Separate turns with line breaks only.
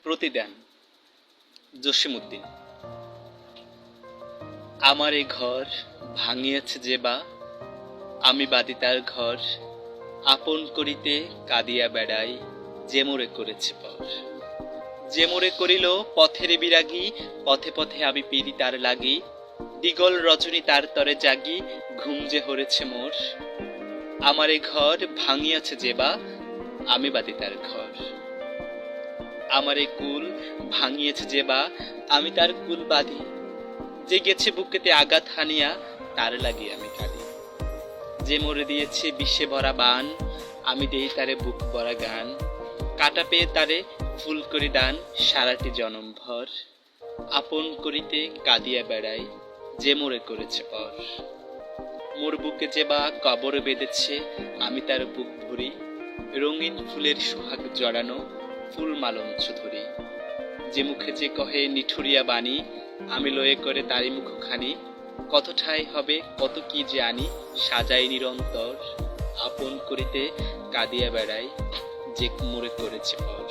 প্রতিদান জসিমউদ্দিন। আমার এ ঘর ভাঙিয়াছে যে বা, আমি বাদি তার ঘর, আপন করিতে কাঁদিয়া বেড়াই, যে মোরে করেছে পর। যে মোরে করিল পথের বিরাগী, পথে পথে আমি পিড়ি তার লাগি, দিগল রজনী তার তরে জাগি, ঘুম যে হরেছে মোর। আমার এ ঘর ভাঙিয়াছে যে বা, আমি বাদি তার ঘর। আমার এ কুল ভাঙিয়েছে যে বা, আমি তার কুল বাঁধি, যে গেছে বুকেতে আঘাত হানিয়া, তার লাগি আমি কাঁদি। যে মরে দিয়েছে বিষে ভরা বান, আমি দেই তারে বুক ভরা গান, কাটা পেয়ে তারে ফুল করি দান সারাটি জনম ভর। আপন করিতে কাঁদিয়া বেড়াই, যে মোরে করেছে পর। মোর বুকে যে বা কবর বেঁধেছে, আমি তার বুক ভরি, রঙিন ফুলের সোহাগ জড়ানো ফুল মালঞ্চ ধরি। যে মুখে যে কহে নিঠুরিয়া বাণী, আমি লয়ে করে তারি মুখখানি, কত ঠাই হবে কত কি যে আনি, সাজাই নিরন্তর। আপন করিতে কাঁদিয়া বেড়াই, যে মোরে করেছে পর।